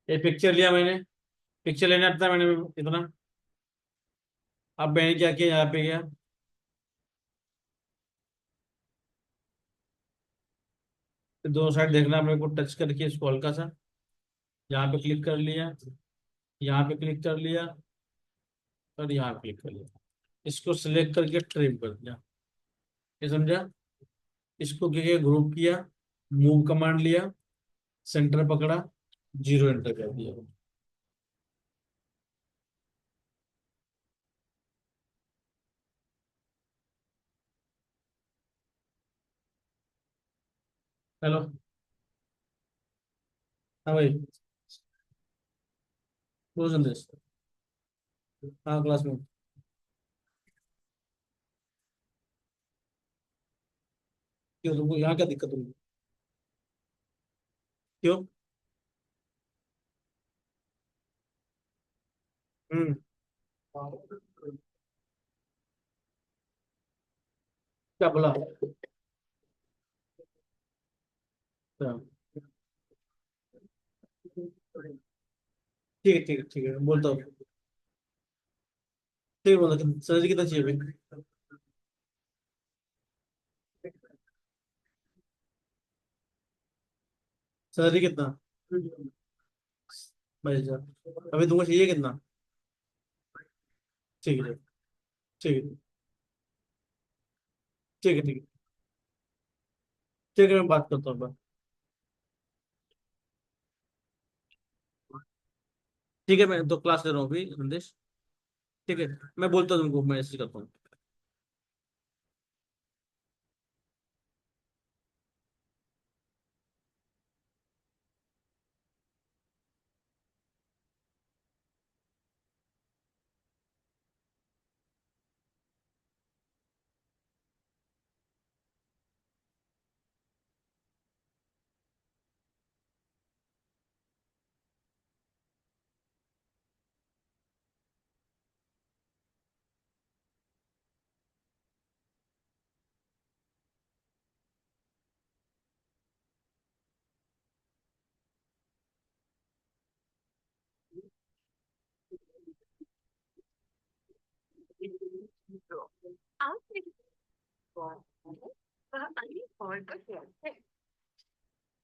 ये पिक्चर लिया मैंने, पिक्चर लेना था मैंने इतना। अब मैंने क्या किया, यहाँ पे गया, फिर दोनों साइड देखना मेरे को, टच करके इसको हल्का सा यहाँ पे क्लिक कर लिया, यहाँ पे क्लिक कर लिया, और यहाँ क्लिक कर लिया। इसको सिलेक्ट करके ट्रिम कर दिया। ये समझा? इसको क्या ग्रुप किया, मूव कमांड लिया, सेंटर पकड़ा, जीरो एंटर कर दिया। हेलो। हाँ भाई। वो संदेश। हाँ क्लास में। क्यों, तुमको यहाँ क्या दिक्कत हुई? क्यों? हम्म। क्या बोला? अच्छा। ठीक है ठीक है ठीक है, बोलता हूँ। ठीक है, बोला सैलरी कितना चाहिए भाई? सैलरी कितना? 22,000। अभी तुमको चाहिए कितना? ठीक है ठीक है ठीक है ठीक है ठीक है, मैं बात करता हूँ बात। ठीक है, मैं तो क्लास ले रहा हूँ अभी संदेश। ठीक है, मैं बोलता हूँ तुमको, मैसेज करता हूँ।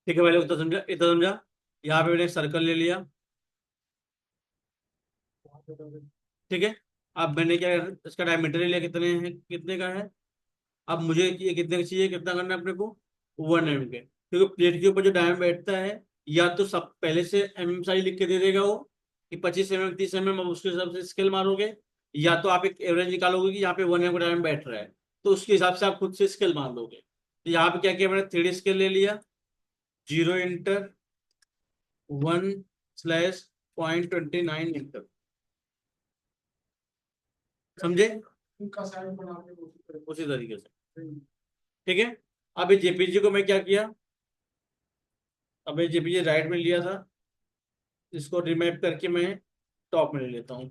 ठीक है, मैंने उतना समझा, इतना समझा। यहाँ पे मैंने एक सर्कल ले लिया। ठीक है। अब मैंने क्या, इसका डायमीटर लिया, कितने है, कितने का है। अब मुझे ये कितने का चाहिए, कितना करना है अपने को, 1 mm के, क्योंकि प्लेट के ऊपर जो डायम बैठता है, या तो सब पहले से साइज लिख के दे देगा वो कि 25 mm 30 mm, अब उसके हिसाब से स्केल मारोगे, या तो आप एक एवरेज निकालोगे कि यहाँ पे 1 mm का डायम बैठ रहा है, तो उसके हिसाब से आप खुद से स्केल मार दोगे। तो यहाँ पे क्या किया मैंने, 3D स्केल ले लिया, 0 × 1/.29 मीटर। समझे? उनका साइड बना के उसी तरीके से। ठीक है। अब ये जेपीजी को मैं क्या किया, अब ये जेपीजी राइट में लिया था, इसको रिमैप करके मैं टॉप में ले लेता हूँ।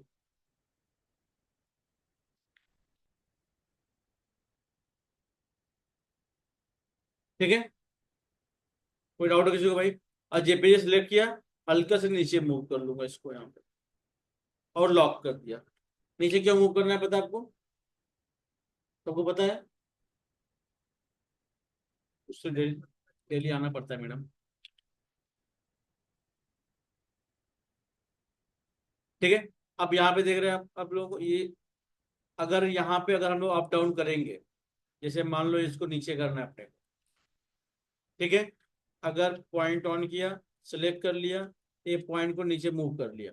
ठीक है, कोई डाउट है किसी को भाई? और जेपीजी सिलेक्ट किया, हल्का से नीचे मूव कर लूंगा इसको यहाँ पे, और लॉक कर दिया। नीचे क्यों मूव करना है पता है आपको? सबको पता है? उससे डेली डेली आना पड़ता है मैडम। ठीक है। अब यहाँ पे देख रहे हैं आप लोगों को ये, अगर यहाँ पे अगर हम लोग अप डाउन करेंगे, जैसे मान लो इसको नीचे करना है अपने को, ठीक है, अगर पॉइंट ऑन किया, सेलेक्ट कर लिया, ये पॉइंट को नीचे मूव कर लिया।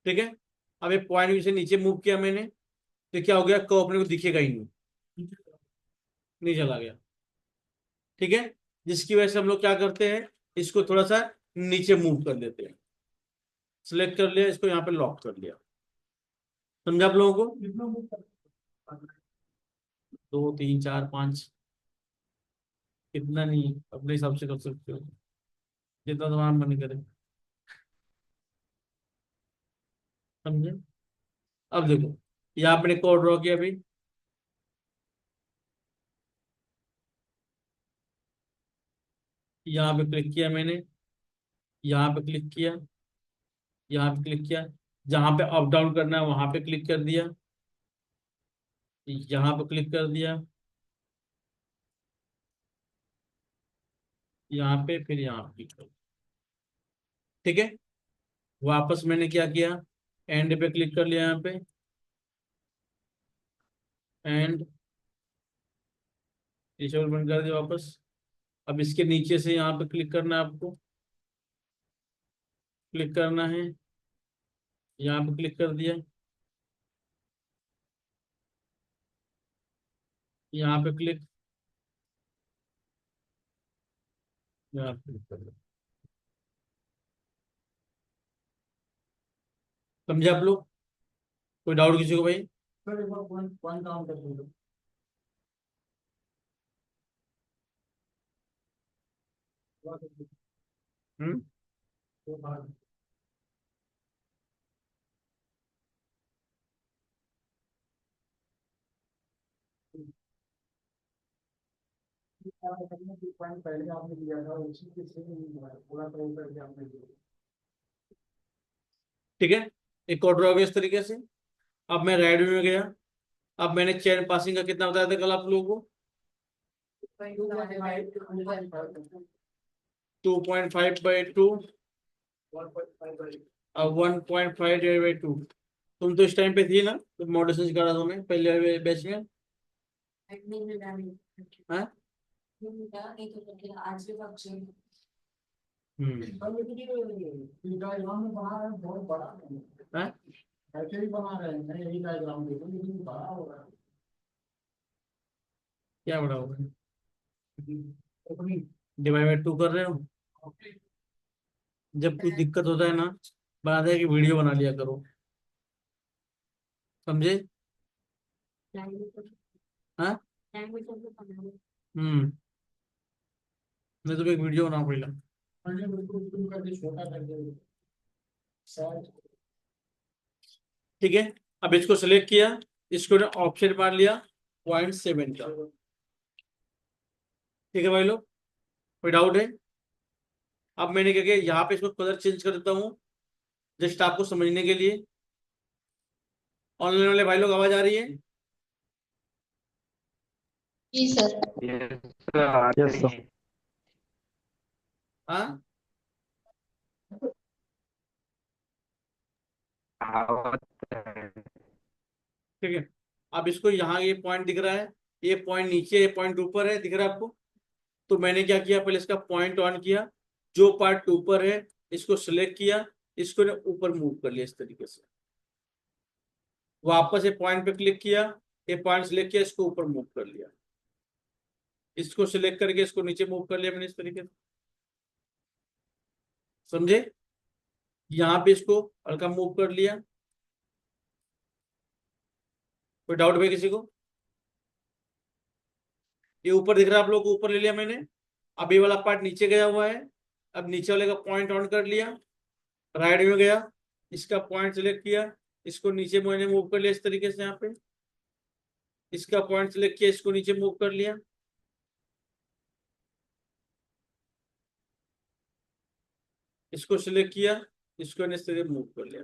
ठीक है। अब ये पॉइंट से नीचे मूव किया मैंने, तो क्या हो गया, कर्व अपने को दिखेगा ही नहीं, नहीं चला गया। ठीक है। जिसकी वजह से हम लोग क्या करते हैं, इसको थोड़ा सा नीचे मूव कर देते हैं। सिलेक्ट कर लिया, इसको यहाँ पे लॉक कर लिया। समझा आप लोगों को? दो तीन चार पाँच, इतना नहीं, अपने हिसाब से कर सकते हो, जितना तुम्हारा मन करे। समझे? अब देखो, यहाँ आपने कोड ड्रॉ किया अभी। यहाँ पे क्लिक किया मैंने, यहाँ पे क्लिक किया, यहाँ पे क्लिक किया, जहाँ पे अप डाउन करना है वहां पे क्लिक कर दिया, यहाँ पे क्लिक कर दिया, यहाँ पे, फिर यहाँ पे क्लिक कर दिया। ठीक है। वापस मैंने क्या किया, एंड पे क्लिक कर लिया यहाँ पे, एंड डिसेबल बंद कर दिया वापस। अब इसके नीचे से यहाँ पे क्लिक करना है आपको, क्लिक करना है, यहाँ पे क्लिक कर दिया, यहाँ पे क्लिक, यहाँ पे क्लिक कर दिया। समझे आप लोग? कोई डाउट किसी को भाई? सर एक बार पॉइंट पॉइंट काउंट कर दो। हम्म। पॉइंट पहले आपने दिया था उसी के सेम नहीं हुआ है, पूरा कवर करके आपने दिया। ठीक है, एक और ड्रॉ हो गया इस तरीके से। अब मैं राइट व्यू में गया, अब मैंने चेन पासिंग का कितना बताया था कल आप लोगों को? 2.5/2, अब 1.5 डिवाइड बाई 2। तुम तो इस टाइम पे थी ना, तो मॉडल करा था मैं पहले बैच में। हाँ? हम्म। सर लेकिन ये डायग्राम में बना रहे हैं बहुत बड़ा है। हाँ? ऐसे ही बना रहे हैं, मैं यही डायग्राम देखो लेकिन बड़ा हो रहा है। क्या बड़ा होगा? अपनी डिवाइड बाई 2 कर रहे हो? जब कुछ दिक्कत होता है ना, बात है कि वीडियो बना लिया करो। समझे? हाँ। हम्म। नहीं तो एक वीडियो बनाना पड़ेगा। मैंने बिल्कुल शुरू करके छोटा कर दिया शायद। ठीक है। अब इसको सिलेक्ट किया, इसको ऑप्शन मार लिया 0.7 का। ठीक है भाई लोग, कोई डाउट है? अब मैंने क्या किया, यहाँ पे इसको कलर चेंज कर देता हूँ, जस्ट आपको समझने के लिए। ऑनलाइन वाले भाई लोग आवाज आ रही है? जी सर। Yes sir. हाँ। ठीक है। अब इसको यहाँ ये पॉइंट दिख रहा है, ये पॉइंट नीचे, ये पॉइंट ऊपर है, दिख रहा है आपको? तो मैंने क्या किया, पहले इसका पॉइंट ऑन किया, जो पार्ट ऊपर है इसको सिलेक्ट किया, इसको ने ऊपर मूव कर लिया इस तरीके से। वापस ये पॉइंट पे क्लिक किया, ये पॉइंट सिलेक्ट किया, इसको ऊपर मूव कर लिया, इसको सिलेक्ट करके इसको नीचे मूव कर लिया मैंने इस तरीके से। समझे? यहाँ पे इसको हल्का मूव कर लिया। कोई डाउट भाई किसी को? ये ऊपर दिख रहा है आप लोग को, ऊपर ले लिया मैंने। अब ये वाला पार्ट नीचे गया हुआ है, अब नीचे वाले का पॉइंट ऑन कर लिया, राइट में गया, इसका पॉइंट सिलेक्ट किया, इसको नीचे मैंने मूव कर लिया इस तरीके से। यहाँ पे इसका पॉइंट सिलेक्ट किया, इसको नीचे मूव कर लिया, इसको सिलेक्ट किया, इसको इस तरीके मूव कर लिया।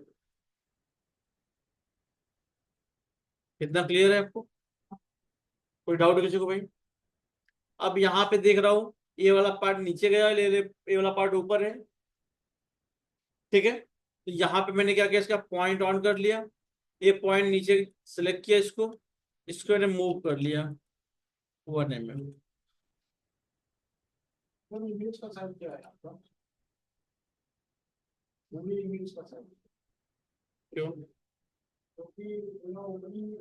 कितना क्लियर है आपको? कोई डाउट किसी को भाई? अब यहाँ पे देख रहा हूँ, ये वाला पार्ट नीचे गया, ये वाला पार्ट ऊपर है। ठीक है, तो यहाँ पे मैंने क्या किया, इसका पॉइंट ऑन कर लिया, ये पॉइंट नीचे सेलेक्ट किया, इसको इसको मैंने मूव कर लिया 1 mm। सर इमेज का साइज क्या है आपका? मूवी इमेज का साइज क्यों? क्योंकि ओपनिंग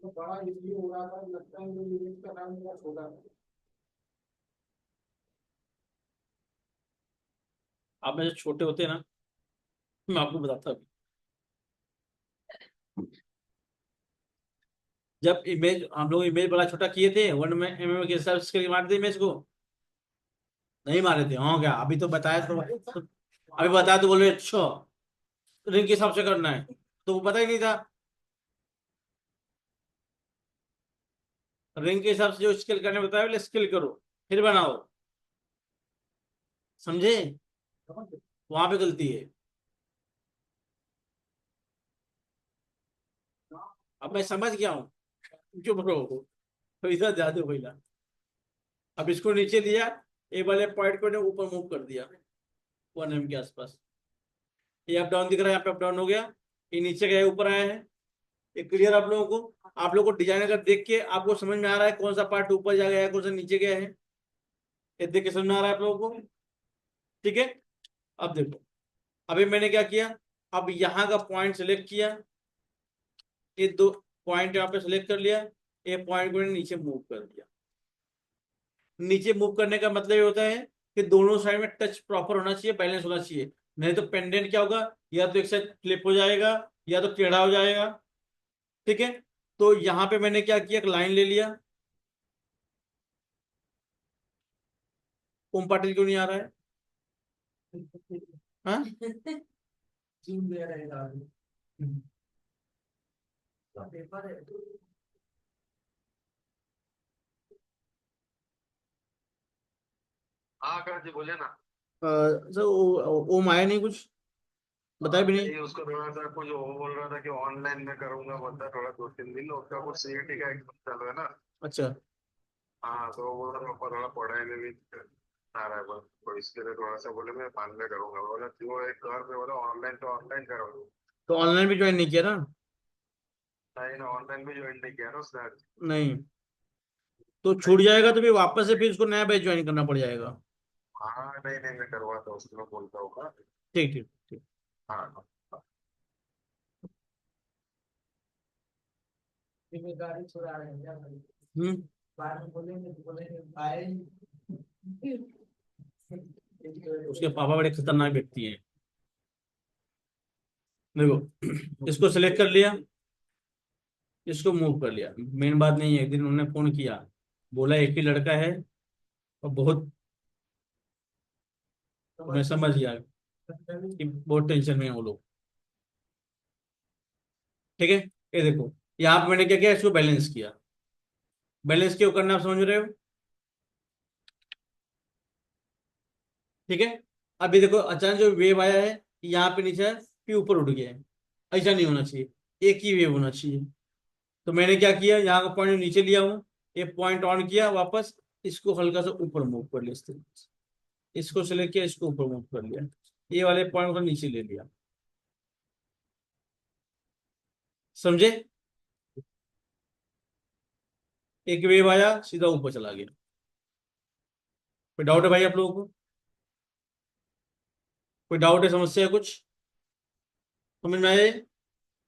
तो बड़ा इसलिए हो रहा था, लगता है कि इमेज का नाम थोड़ा छोटा है। आप में जो छोटे होते हैं ना, मैं आपको बताता हूँ। जब इमेज हम लोग इमेज बड़ा छोटा किए थे, 1 mm के हिसाब से मारते इमेज को, नहीं मारे थे? हाँ क्या, अभी तो बताया तो, अभी बताया तो बोले अच्छा रिंग के हिसाब से करना है, तो वो पता ही नहीं था। रिंग के हिसाब से जो स्केल करने बताया, बोले स्केल करो फिर बनाओ। समझे? वहां पे गलती है। अब मैं समझ गया हूँ, चुप रहो, पैसा ज्यादा पहिला। अब इसको नीचे लिया, ए वाले पॉइंट को ने ऊपर मूव कर दिया 1 mm के आसपास। ये अप डाउन दिख रहा है, यहाँ पे अप डाउन हो गया, ये नीचे गया ऊपर आया है। ये क्लियर आप लोगों को? आप लोगों को डिजाइन अगर देख के आपको समझ में आ रहा है कौन सा पार्ट ऊपर जा गया है, कौन सा नीचे गया है, ये देख के समझ में आ रहा है आप लोगों को? ठीक है। अब देखो, अभी मैंने क्या किया, अब यहाँ का पॉइंट सेलेक्ट किया, ये दो पॉइंट यहाँ पे सेलेक्ट कर लिया, ये पॉइंट को नीचे मूव कर दिया। नीचे मूव करने का मतलब ये होता है कि दोनों साइड में टच प्रॉपर होना चाहिए, बैलेंस होना चाहिए। नहीं तो पेंडेंट क्या होगा, या तो एक साइड फ्लिप हो जाएगा या तो टेढ़ा हो जाएगा। ठीक है। तो यहां पे मैंने क्या किया, एक लाइन ले लिया। ओम पाटिल क्यों नहीं आ रहा है? हाँ? जून दे रहेगा पेपर है। हाँ कर जी बोले ना। सर ओम आया नहीं, कुछ बताया भी नहीं। नहीं उसको थोड़ा सा कुछ वो बोल रहा था कि ऑनलाइन में करूंगा, बोलता थोड़ा 2-3 दिन उसका कुछ सीईटी का एग्जाम चल रहा है ना। अच्छा। हाँ तो वो पापा थोड़ा पढ़ाई में भी आ रहा है बस, तो इसके लिए थोड़ा सा बोले मैं बाद में करूंगा, बोला जो एक घर पे बोला ऑनलाइन तो ऑनलाइन करूंगा। तो ऑनलाइन भी ज्वाइन नहीं किया ना? नहीं ना ऑनलाइन भी ज्वाइन नहीं किया ना उसने आज। नहीं, तो छूट नहीं जाएगा किया। तो फिर वापस से फिर उसको नया बैच ज्वाइन करना पड़ जाएगा। हाँ नहीं नहीं मैं करवाता हूँ उसको, मैं बोलता हूँ। ठीक ठीक ठीक। हाँ हाँ। जिम्मेदारी छुड़ा रहे हैं क्या भाई? हम्म। बाद में बोलेंगे तो बोलेंगे आए ही। उसके पापा बड़े खतरनाक व्यक्ति हैं। देखो, इसको सिलेक्ट कर लिया, इसको मूव कर लिया, मेन बात नहीं है। एक दिन उन्होंने फोन किया, बोला एक ही लड़का है और बहुत, तो मैं समझ गया कि बहुत टेंशन में है वो लोग। ठीक है। ये देखो, यहाँ पे मैंने क्या किया, इसको बैलेंस किया। बैलेंस क्यों करना, आप समझ रहे हो? ठीक है। अभी देखो, अचानक जो वेव आया है, यहाँ पे नीचे है, फिर ऊपर उठ गया है। ऐसा नहीं होना चाहिए, एक ही वेव होना चाहिए। तो मैंने क्या किया, यहाँ का पॉइंट नीचे लिया हूँ, ये पॉइंट ऑन किया वापस, इसको हल्का सा ऊपर मूव कर लिया इस तरीके से। इसको सेलेक्ट किया, इसको ऊपर मूव कर लिया, ये वाले पॉइंट को नीचे ले लिया। समझे? एक वेव आया, सीधा ऊपर चला गया। कोई डाउट है भाई आप लोगों को? कोई डाउट है, समस्या है कुछ समझ में आए?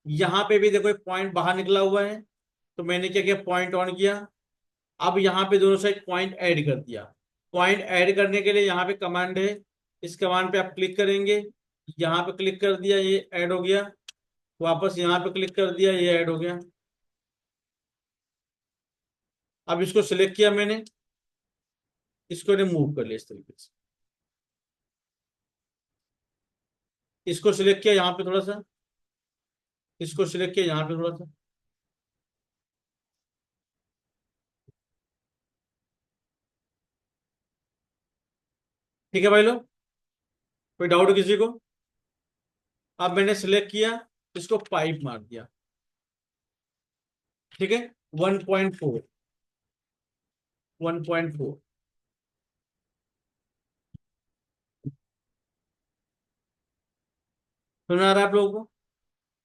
यहाँ पे भी देखो एक पॉइंट बाहर निकला हुआ है, तो मैंने क्या किया, पॉइंट ऑन किया। अब यहाँ पे दोनों साइड पॉइंट ऐड कर दिया। पॉइंट ऐड करने के लिए यहाँ पे कमांड है, इस कमांड पे आप क्लिक करेंगे, यहाँ पे क्लिक कर दिया, ये ऐड हो गया। वापस यहाँ पे क्लिक कर दिया, ये ऐड हो गया। अब इसको सिलेक्ट किया मैंने, इसको ने मूव कर लिया इस तरीके से। इसको सिलेक्ट किया यहाँ पे थोड़ा सा, इसको सिलेक्ट किया यहाँ पे थोड़ा सा। ठीक है भाई लोग, कोई डाउट किसी को? अब मैंने सिलेक्ट किया, इसको पाइप मार दिया। ठीक है। 1.4, 1.4। समझ आ रहा है आप लोगों को?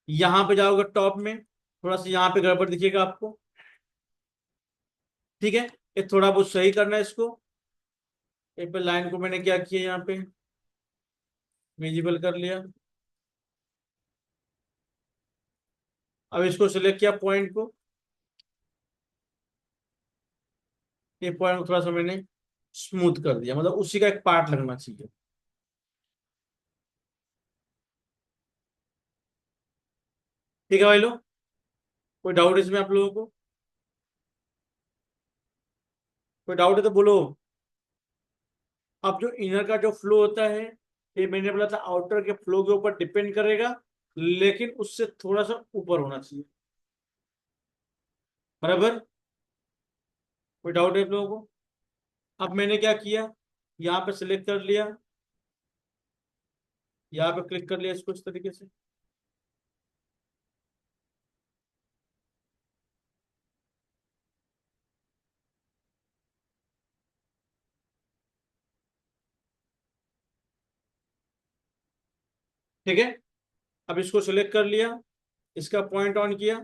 यहाँ पे जाओगे टॉप में, थोड़ा सा यहाँ पे गड़बड़ दिखेगा आपको। ठीक है। ये थोड़ा बहुत सही करना है इसको। एक पे लाइन को मैंने क्या किया, यहाँ पे विजिबल कर लिया। अब इसको सिलेक्ट किया पॉइंट को, ये पॉइंट को थोड़ा सा मैंने स्मूथ कर दिया, मतलब उसी का एक पार्ट लगना चाहिए। ठीक है भाई लोग, कोई डाउट इसमें आप लोगों को? कोई डाउट है तो बोलो। अब जो इनर का जो फ्लो होता है, ये मैंने बोला था आउटर के फ्लो के ऊपर डिपेंड करेगा, लेकिन उससे थोड़ा सा ऊपर होना चाहिए। बराबर? कोई डाउट है आप लोगों को? अब मैंने क्या किया, यहाँ पे सिलेक्ट कर लिया, यहाँ पे क्लिक कर लिया इसको इस तरीके से। ठीक है, अब इसको सिलेक्ट कर लिया, इसका पॉइंट ऑन किया,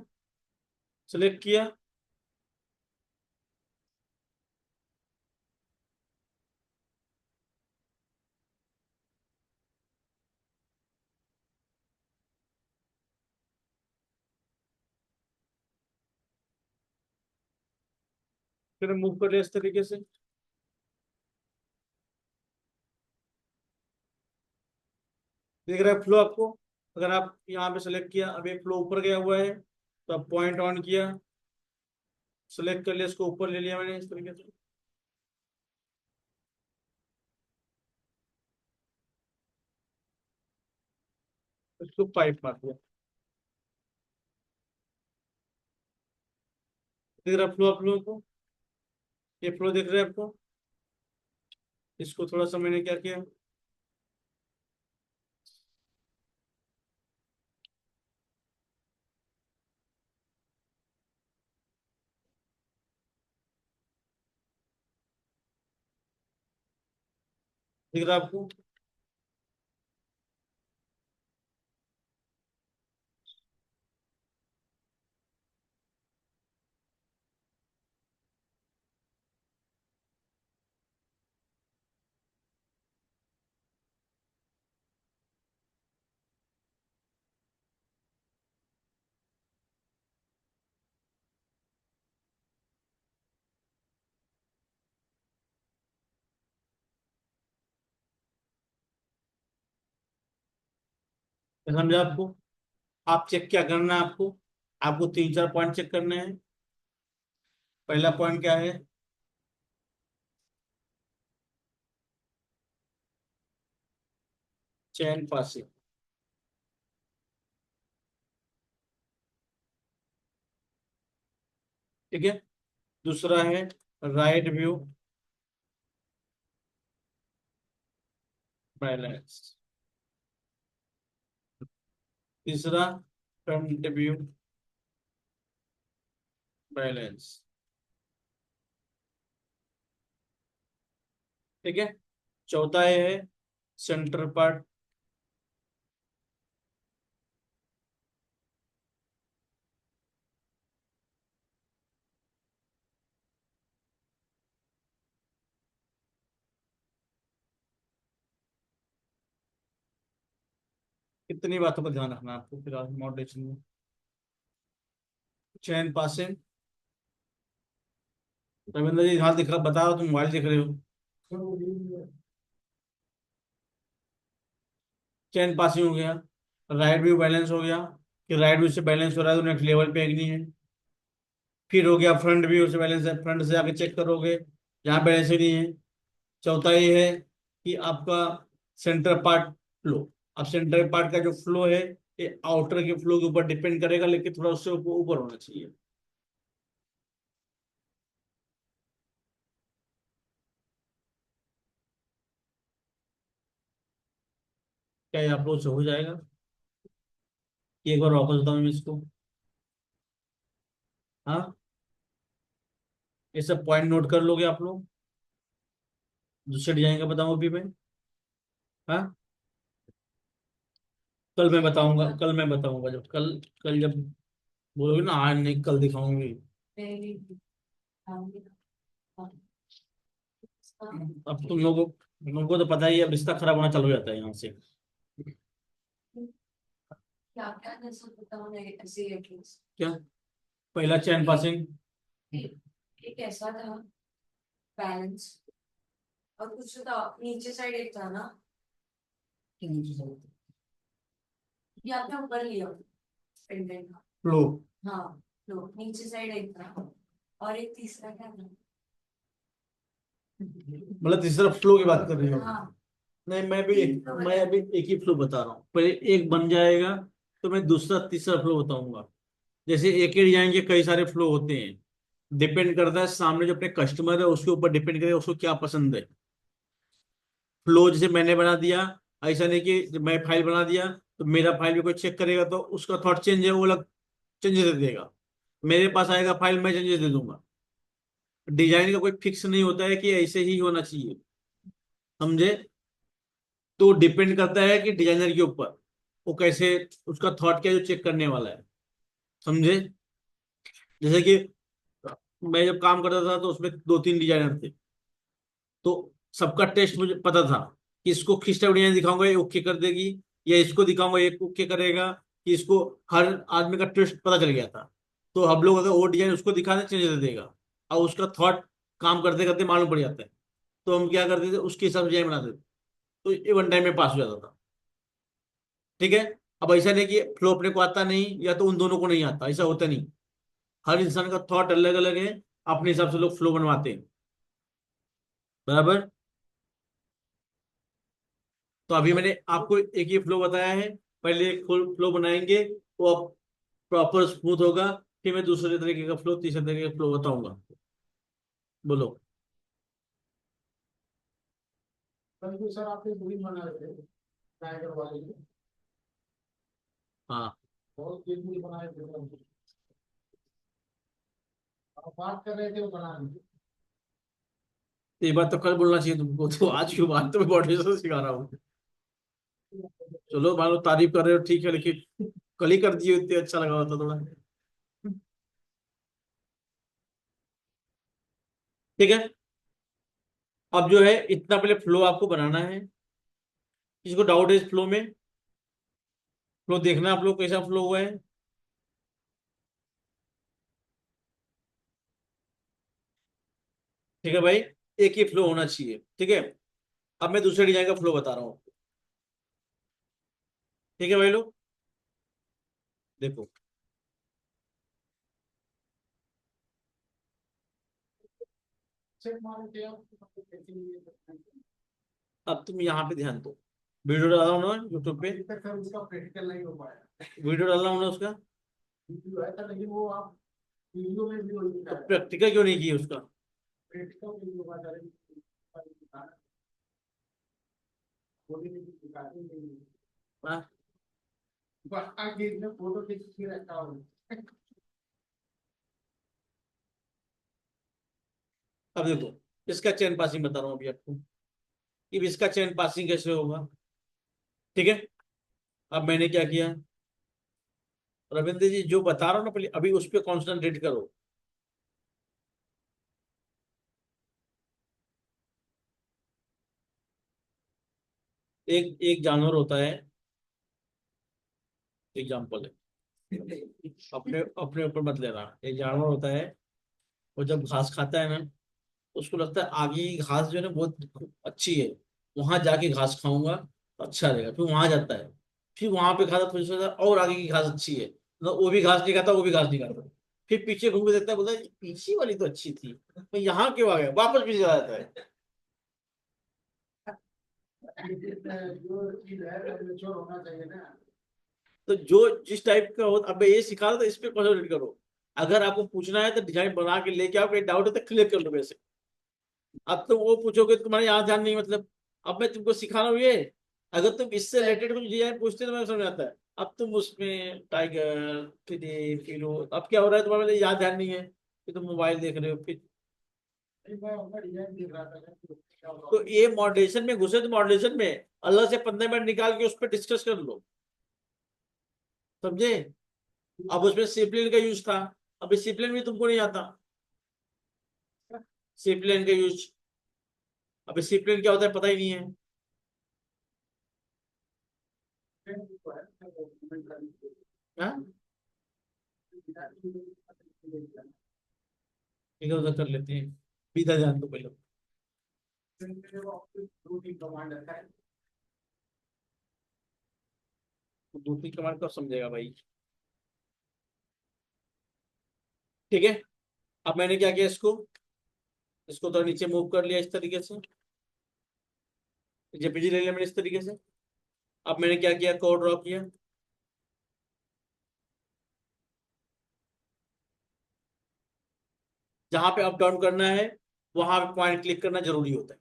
सिलेक्ट किया, फिर मूव कर लिया इस तरीके से। दिख रहा है फ्लो आपको? अगर आप यहाँ पे सेलेक्ट किया, अब एक फ्लो ऊपर गया हुआ है, तो अब पॉइंट ऑन किया, सेलेक्ट कर लिया, इसको ऊपर ले लिया मैंने इस तरीके से। इसको पाइप मार दिया। दिख रहा फ्लो आप लोगों को? ये फ्लो दिख रहा है आपको? इसको थोड़ा सा मैंने क्या किया, दिख रहा है आपको? समझा आपको? आप चेक क्या करना है आपको? आपको तीन चार पॉइंट चेक करने हैं। पहला पॉइंट क्या है? चैन पासिंग। ठीक है, दूसरा है राइट व्यू बैलेंस। तीसरा फ्रंट व्यू बैलेंस। ठीक है, चौथा ये है सेंटर पार्ट। कितनी बातों का ध्यान रखना है आपको फिलहाल मॉडरेशन में? चैन पासिंग। रविंद्र जी हाथ दिख रहा, बताओ तुम मोबाइल देख रहे हो। चैन पासिंग हो गया, राइट व्यू बैलेंस हो गया, कि राइट व्यू से बैलेंस हो रहा है तो नेक्स्ट लेवल पे नहीं है। फिर हो गया फ्रंट व्यू से बैलेंस है, फ्रंट से आके चेक करोगे, यहाँ बैलेंस ही नहीं है। चौथा ये है कि आपका सेंटर पार्ट फ्लो। अब सेंटर पार्ट का जो फ्लो है ये आउटर के फ्लो के ऊपर डिपेंड करेगा, लेकिन थोड़ा उससे ऊपर ऊपर होना चाहिए। क्या ये अप्रोच हो जाएगा? एक बार वापस बताऊँ मैं इसको? हाँ, ये सब पॉइंट नोट कर लोगे आप लोग? दूसरे डिजाइन का बताऊँ अभी मैं? हाँ, कल मैं बताऊंगा, कल मैं बताऊंगा, जब कल, कल जब बोलोगे ना आज नहीं कल दिखाऊंगी। अब तुम लोगों को तो पता ही है, अब रिश्ता खराब होना चालू हो जाता है यहाँ से। क्या क्या जैसे बताओ ऐसे एटलीस्ट क्या? पहला चैन पासिंग। एक ऐसा था बैलेंस और कुछ तो था नीचे साइड एक था ना ये आपने ऊपर लिया पेंडेंट का फ्लो। हाँ तो नीचे साइड एक था और एक तीसरा क्या था मतलब तीसरा फ्लो की बात कर रही हो? हाँ नहीं, मैं अभी एक ही फ्लो बता रहा हूँ, पहले एक बन जाएगा तो मैं दूसरा तीसरा फ्लो बताऊंगा। जैसे एक ही डिजाइन के कई सारे फ्लो होते हैं, डिपेंड करता है सामने जो अपने कस्टमर है उसके ऊपर डिपेंड करेगा उसको क्या पसंद है। फ्लो जैसे मैंने बना दिया ऐसा नहीं कि जब मैं फाइल बना दिया तो मेरा फाइल भी कोई चेक करेगा तो उसका थॉट चेंज है, वो अलग चेंजेस दे देगा। मेरे पास आएगा फाइल, मैं चेंजेस दे दूंगा। डिजाइन का कोई फिक्स नहीं होता है कि ऐसे ही होना चाहिए, समझे? तो डिपेंड करता है कि डिजाइनर के ऊपर, वो कैसे, उसका थॉट क्या है जो चेक करने वाला है, समझे? जैसे कि मैं जब काम करता था तो उसमें 2-3 डिजाइनर थे, तो सबका टेस्ट मुझे पता था कि इसको खिंचता हुआ डिजाइन दिखाऊंगा ये ओके कर देगी, या इसको दिखाऊंगा ये ओके करेगा, कि इसको, हर आदमी का टेस्ट पता चल गया था। तो हम लोग अगर वो डिजाइन उसको दिखा दें, चेंज दे देगा, और उसका थॉट काम करते करते मालूम पड़ जाता है। तो हम क्या करते थे, उसके हिसाब से डिजाइन बनाते थे, तो ये वन टाइम में पास हो जाता था। ठीक है। अब ऐसा नहीं कि फ्लो अपने को आता नहीं या तो उन दोनों को नहीं आता, ऐसा होता नहीं। हर इंसान का थॉट अलग अलग है, अपने हिसाब से लोग फ्लो बनवाते हैं। बराबर। तो अभी मैंने आपको एक ही फ्लो बताया है, पहले एक फुल फ्लो बनाएंगे, वो प्रॉपर स्मूथ होगा। फिर मैं दूसरे तरीके का फ्लो, तीसरे तरीके का फ्लो बताऊंगा। बोलो। कल जो सर आपने बिल्डिंग बनाए थे टाइगर वाले की, हाँ, बहुत बिल्डिंग बनाए थे सर। आप बात कर रहे थे वो बनाने की। तो ये बात तो कल बोलना चाहिए तुमको, तो आज क्यों बात, तो मैं मोटिवेशन सिखा रहा हूँ। चलो मान लो तारीफ कर रहे हो, ठीक है, लेकिन कल ही कर दिए इतने अच्छा लगा होता थोड़ा। ठीक है। अब जो है इतना पहले फ्लो आपको बनाना है। किसी को डाउट है इस फ्लो में? फ्लो देखना आप लोग कैसा फ्लो हुआ है। ठीक है भाई, एक ही फ्लो होना चाहिए। ठीक है। अब मैं दूसरे डिजाइन का फ्लो बता रहा हूँ। ठीक है भाई लोग, देखो। चेक मारे थे आप मतलब कैसे ये करते हैं? अब तुम यहाँ पे ध्यान दो, वीडियो डाला हूँ ना यूट्यूब पे, अभी तक सर उसका प्रैक्टिकल नहीं हो पाया। वीडियो डाला हूँ ना उसका। वीडियो है था लेकिन वो आप वीडियो में भी वही तो दिखाया था। प्रैक्टिकल क्यों नहीं किया उसका? प्रैक्टिकल वीडियो का डायरेक्ट बोली नहीं दिखाते नहीं। हाँ? बस आगे इसने फोटो खींच के रखा हो। अब देखो, इसका चैन पासिंग बता रहा हूँ अभी आपको, कि इसका चैन पासिंग कैसे होगा। ठीक है। अब मैंने क्या किया, रविंद्र जी जो बता रहा हूँ ना, पहले अभी उस पर कॉन्सेंट्रेट करो। एक एक जानवर होता है, एग्जाम्पल है, अपने अपने ऊपर मत लेना। एक जानवर होता है, वो जब घास खाता है ना, उसको लगता है आगे की घास जो है ना बहुत अच्छी है, वहां जाके घास खाऊंगा तो अच्छा रहेगा। फिर वहां जाता है, फिर वहां पे खाता, थोड़ी सी और आगे की घास अच्छी है, तो वो भी घास नहीं खाता, वो भी घास नहीं खाता। फिर पीछे घूम के देखता है, बोलता है पीछे वाली तो अच्छी थी, मैं यहाँ क्यों आ गया, वापस पीछे आ जाता है। जो चीज है वो मेच्योर होना चाहिए ना। तो जो जिस टाइप का हो, अब मैं ये सिखा रहा था, इस पे कॉन्सेंट्रेट करो। अगर आपको पूछना है तो डिजाइन बना के लेके आओ, कोई डाउट है तो क्लियर कर लो वैसे। अब तुम वो पूछोगे तो तुम्हारे यहाँ ध्यान नहीं, मतलब अब मैं तुमको सिखा रहा हूँ ये। अगर तुम इससे रिलेटेड कुछ डिजाइन पूछते तो मैं समझ आता है। अब तुम उसमें टाइगर, फिरो, अब क्या हो रहा है, तुम्हारे लिए याद ध्यान नहीं है कि तुम मोबाइल देख रहे हो फिर। नहीं, मैं उनका डिजाइन देख रहा था कि क्या तो प्रॉब्लम। ये मॉडरेशन में घुसे तो मॉडरेशन में अलग से 15 मिनट निकाल के उस पर डिस्कस कर लो, समझे? अब उसमें सिप्लिन का यूज था, अब सिप्लिन भी तुमको नहीं आता, सिप्लिन का यूज। अब सिप्लिन क्या होता है पता ही नहीं है। हाँ? इधर उधर कर लेते हैं, बीता जान तो पहले। रूटीन कमांड रखा है। तो दूसरी कमांड कब समझेगा भाई? ठीक है। अब मैंने क्या किया, इसको इसको तो नीचे मूव कर लिया इस तरीके से, जेपीजी ले लिया मैंने इस तरीके से। अब मैंने क्या किया, कोड ड्रॉ किया। जहां पे अप डाउन करना है वहां पे पॉइंट क्लिक करना जरूरी होता है।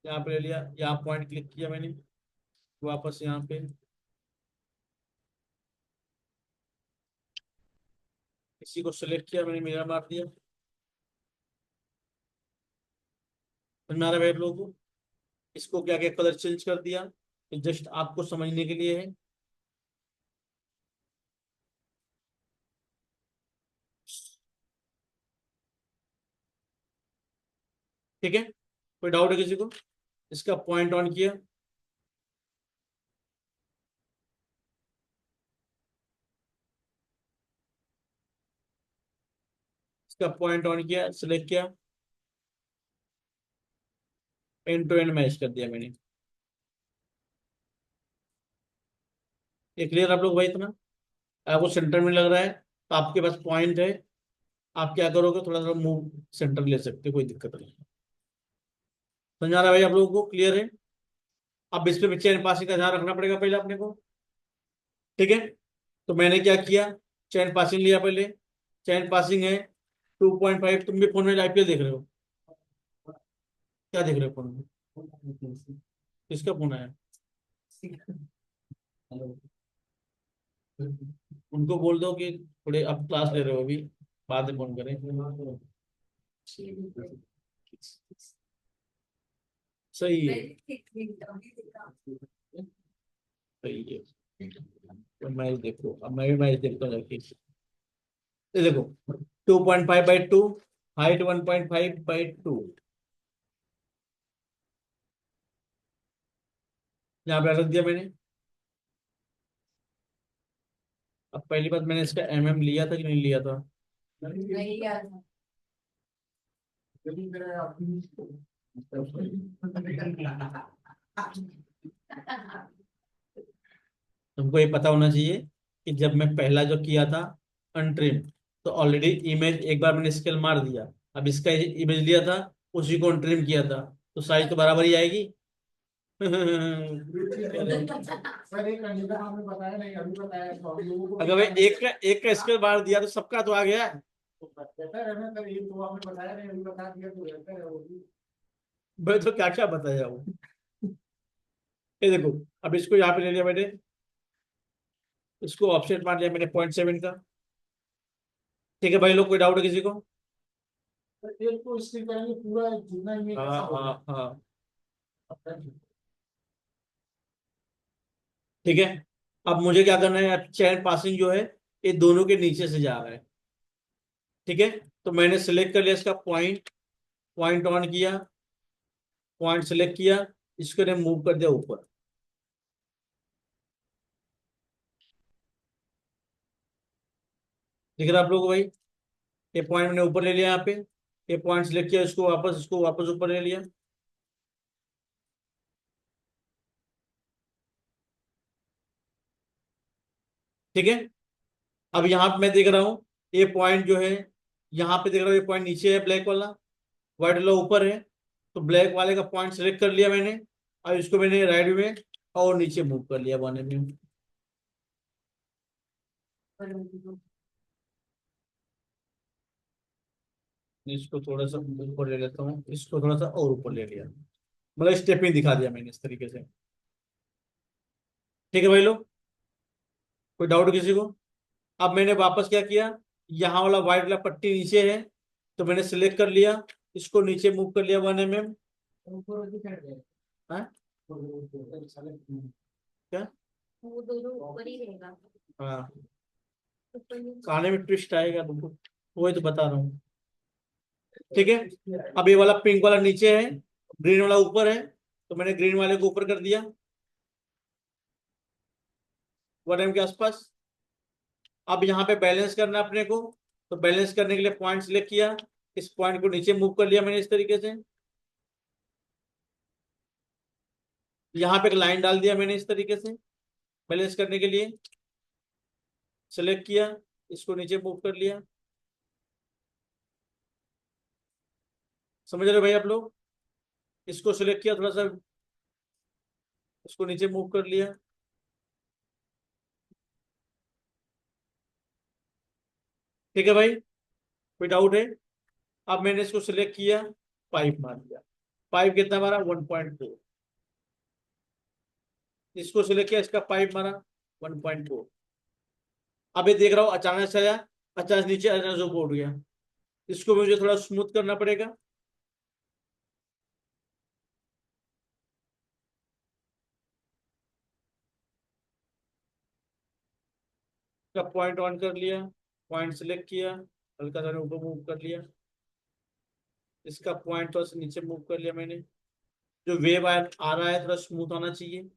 यहाँ पे ले लिया, यहाँ पॉइंट क्लिक किया मैंने, वापस यहाँ पे इसी को सिलेक्ट किया मैंने, मिरर मार दिया। समझ में आ रहा है भाई आप लोगों को? इसको क्या क्या कलर चेंज कर दिया, जस्ट आपको समझने के लिए है। ठीक है, कोई डाउट है किसी को? इसका पॉइंट ऑन किया, इसका पॉइंट ऑन किया, सिलेक्ट किया, एंड टू एंड मैच कर दिया मैंने। ये क्लियर आप लोग भाई? इतना आपको सेंटर में लग रहा है तो आपके पास पॉइंट है, आप क्या करोगे, थोड़ा सा मूव सेंटर ले सकते हो, कोई दिक्कत नहीं। समझ आ रहा है भाई आप लोगों को? क्लियर है? अब इस पे चेन पासिंग का ध्यान रखना पड़ेगा पहले अपने को। ठीक है, तो मैंने क्या किया, चैन पासिंग लिया पहले। चैन पासिंग है 2.5। तुम भी फोन में आईपीएल देख रहे हो? क्या देख रहे हो फोन में? किसका फोन आया? उनको बोल दो कि थोड़े अब क्लास ले रहे हो अभी, बाद में फोन करें। सही है, सही है। तो मैच देखो, अब मैं भी मैच देखता हूँ जाके। ये देखो 2.5/2, हाइट 1.5/2, यहाँ पे रख दिया मैंने। अब पहली बात, मैंने इसका लिया था कि नहीं लिया था? नहीं यार। यदि मेरे अपनी तुमको ये पता होना चाहिए कि जब मैं पहला जो किया था अनट्रिम, तो ऑलरेडी इमेज एक बार मैंने स्केल मार दिया। अब इसका इमेज लिया था, उसी को अनट्रिम किया था, तो साइज तो बराबर ही आएगी। सर एक कंडीशन आपने बताया नहीं, अभी बताया तो हम लोगों को अगर भाई एक का स्केल मार दिया तो सबका तो आ गया। तो बेहतर है ना सर, ये तो आपने बताया नहीं, अभी बता दिया तो बेहतर है वो भी। मैं तो क्या क्या बताया हूँ। ये देखो, अब इसको यहाँ पे ले लिया मैंने, इसको ऑफसेट मार लिया मैंने 0.7 का। ठीक है भाई लोग, कोई डाउट है किसी को? सर एक तो इसके करेंगे पूरा जितना इमेज हाँ ऐसा हाँ होगा। हाँ। ठीक है, अब मुझे क्या करना है, चैन पासिंग जो है ये दोनों के नीचे से जा रहा है। ठीक है, तो मैंने सिलेक्ट कर लिया इसका पॉइंट, पॉइंट ऑन किया, पॉइंट सिलेक्ट किया, इसको ने मूव कर दिया ऊपर। दिख रहा है आप लोगों को भाई? ये पॉइंट मैंने ऊपर ले लिया यहाँ पे, ये पॉइंट सिलेक्ट किया, इसको वापस ऊपर ले लिया। ठीक है, अब यहाँ पे मैं देख रहा हूँ ये पॉइंट जो है, यहाँ पे देख रहा हूँ ये पॉइंट नीचे है ब्लैक वाला, व्हाइट वाला ऊपर है। तो ब्लैक वाले का पॉइंट सिलेक्ट कर लिया मैंने, अब इसको मैंने राइट में और नीचे मूव कर लिया 1 mm। इसको थोड़ा सा ऊपर ले लेता हूँ, इसको थोड़ा सा और ऊपर ले लिया, मतलब स्टेपिंग दिखा दिया मैंने इस तरीके से। ठीक है भाई लोग, कोई डाउट किसी को? अब मैंने वापस क्या किया, यहाँ वाला व्हाइट वाला पट्टी नीचे है, तो मैंने सिलेक्ट कर लिया, इसको नीचे मूव कर लिया 1 mm। ऊपर भी कर दे। क्या? वो दोनों ऊपर ही रहेगा। हाँ, ऊपर नीचे। खाने में ट्विस्ट आएगा तुमको, वही तो बता रहा हूँ। ठीक है, अब ये वाला पिंक वाला नीचे है, ग्रीन वाला ऊपर है, तो मैंने ग्रीन वाले को ऊपर कर दिया 1 mm के आसपास। अब यहाँ पे बैलेंस करना है अपने को, तो बैलेंस करने के लिए पॉइंट सिलेक्ट किया, इस पॉइंट को नीचे मूव कर लिया मैंने इस तरीके से। यहाँ पे एक लाइन डाल दिया मैंने इस तरीके से बैलेंस करने के लिए, सेलेक्ट किया, इसको नीचे मूव कर लिया। समझ रहे हो भाई आप लोग? इसको सिलेक्ट किया थोड़ा सा, इसको नीचे मूव कर लिया। ठीक है भाई, कोई डाउट है? अब मैंने इसको सिलेक्ट किया, पाइप मार दिया, पाइप कितना मारा 1.4, इसको सिलेक्ट किया, इसका पाइप मारा 1.4। अब ये देख रहा हूँ अचानक से आया, अचानक नीचे अचानक से ऊपर उठ गया, इसको मुझे थोड़ा स्मूथ करना पड़ेगा। इसका पॉइंट ऑन कर लिया, पॉइंट सिलेक्ट किया, हल्का सा ऊपर मूव कर लिया, इसका पॉइंट थोड़ा सा नीचे मूव कर लिया मैंने। जो वेव आ रहा है थोड़ा स्मूथ होना चाहिए।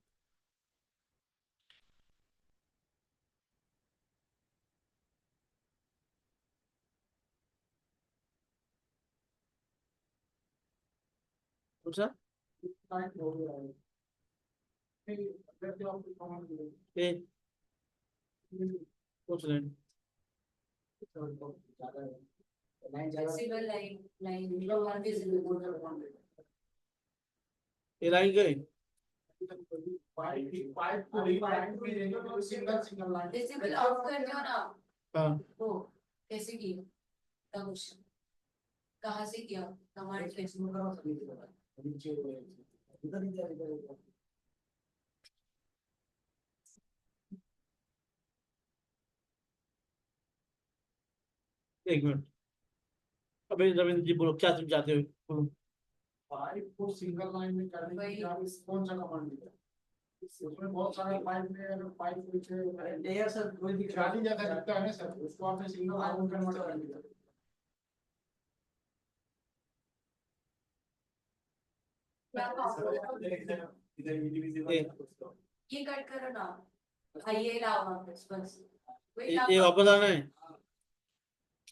समझा? टाइम हो गया है। नहीं, अगर जो आपको कमांड मिले, ए, कुछ नहीं। तो ज्यादा है। लाइन ज्यादा visible line line single line के लिए बोल कर कमांड देगा। ये लाइन गई। पाइप को लाइन पे देंगे तो single single line visible of कर दो ना। हाँ, वो कैसे किया था क्वेश्चन, कहाँ से किया कमांड से? इसमें करो सभी जगह नीचे इधर इधर इधर इधर। एक मिनट, अभी रविंद्र जी बोलो क्या समझाते हो, बोलो। पाइप को सिंगल लाइन में करने के लिए आप कौन सा कमांड देगा? उसमें बहुत सारे पाइप में अगर पाइप पीछे लेयर सर कोई खाली जगह दिखता है ना सर, उसको आपने सिंगल लाइन में कन्वर्ट कर दिया। ए, ये कट करो ना, हाँ ये लाओ वापस बस वही ये लाओ। वापस आना है।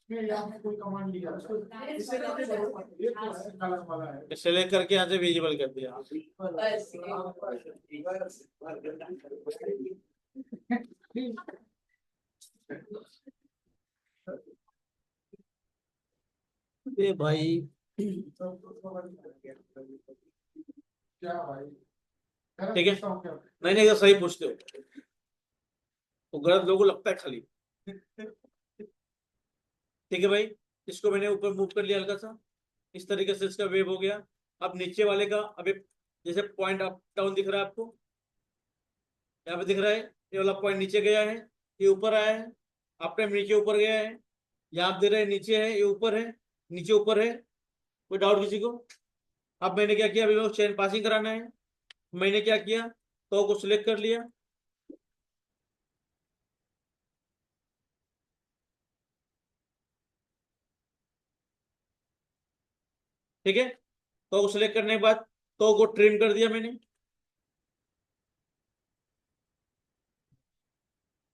फिर यहाँ पे कोई कमांड दिया उसको इससे करके देखो, ये तो कलर वाला है। सेलेक्ट करके यहाँ से विजिबल कर दिया। बस ए भाई, क्या भाई? ठीक है, नहीं नहीं, सही पूछते हो, तो गलत लोगों को लगता है खाली। ठीक है भाई, इसको मैंने ऊपर मूव कर लिया हल्का सा, इस तरीके से इसका वेव हो गया। अब नीचे वाले का अभी जैसे पॉइंट अप डाउन दिख रहा है आपको, यहाँ पे दिख रहा है, ये वाला पॉइंट नीचे गया है, ये ऊपर आया है, आपने नीचे ऊपर गया है, यहाँ आप दे रहे हैं नीचे है, ये ऊपर है, नीचे ऊपर है। कोई डाउट किसी को? अब मैंने क्या किया, अभी मेरे को चेन पासिंग कराना है, मैंने क्या किया, तो को सिलेक्ट कर लिया, ठीक है, तो को सिलेक्ट करने के बाद तो को ट्रिम कर दिया मैंने,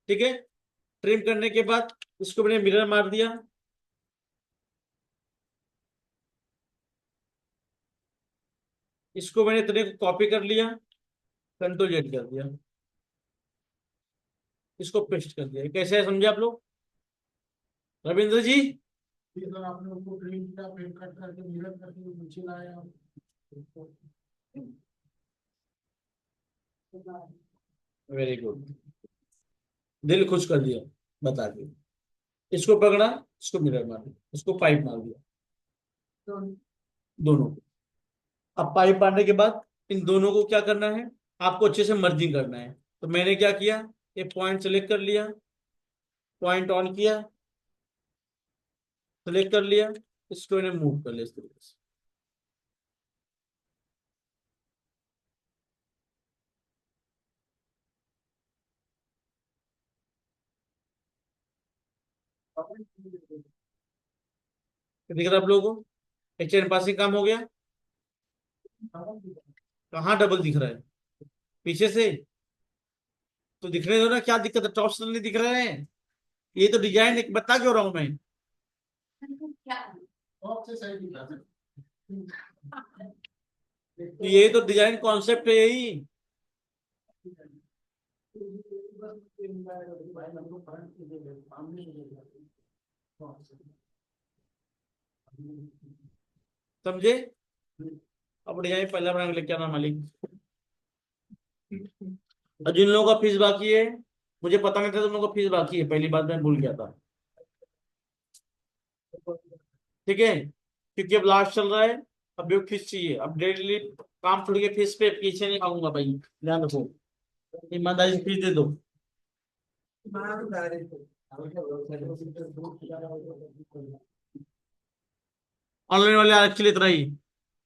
ठीक है। ट्रिम करने के बाद इसको मैंने मिरर मार दिया, इसको मैंने इतने को कॉपी कर लिया, कंट्रोल जेड कर दिया, इसको पेस्ट कर दिया। कैसे है समझे आप लोग? रविंद्र जी, फिर सर आपने उसको प्रिंट का प्रिंट कट करके मिरर करके नीचे लाया। वेरी गुड, दिल खुश कर दिया, बता दिया। इसको पकड़ा, इसको मिरर मार दिया, इसको पाइप मार दिया, तो दोनों को। अब पाइप मारने के बाद इन दोनों को क्या करना है, आपको अच्छे से मर्जिंग करना है। तो मैंने क्या किया, ये पॉइंट सेलेक्ट कर लिया, पॉइंट ऑन किया, सेलेक्ट कर लिया, इसको मैंने मूव कर लिया इस तरीके से। दिख रहा है आप लोगों को? एक चेन पासिंग काम हो गया। कहाँ डबल दिख रहा है? पीछे से तो दिखने दो ना, क्या दिक्कत है, टॉप नहीं दिख रहे हैं? ये तो डिजाइन एक बता क्यों रहा हूं मैं, क्या टॉप से सही दिखा है। ये तो डिजाइन कॉन्सेप्ट है यही। समझे? अब डिजाइन पहला बना के लेके आना मालिक। और जिन लोगों का फीस बाकी है, मुझे पता नहीं था तुम लोगों का फीस बाकी है, पहली बात मैं भूल गया था, ठीक है, क्योंकि अब लास्ट चल रहा है, अब ये फीस चाहिए, अब डेली काम छोड़ के फीस पे पीछे नहीं खाऊंगा भाई, ध्यान रखो, ईमानदारी से फीस दे दो। ऑनलाइन वाले आज के लिए इतना ही।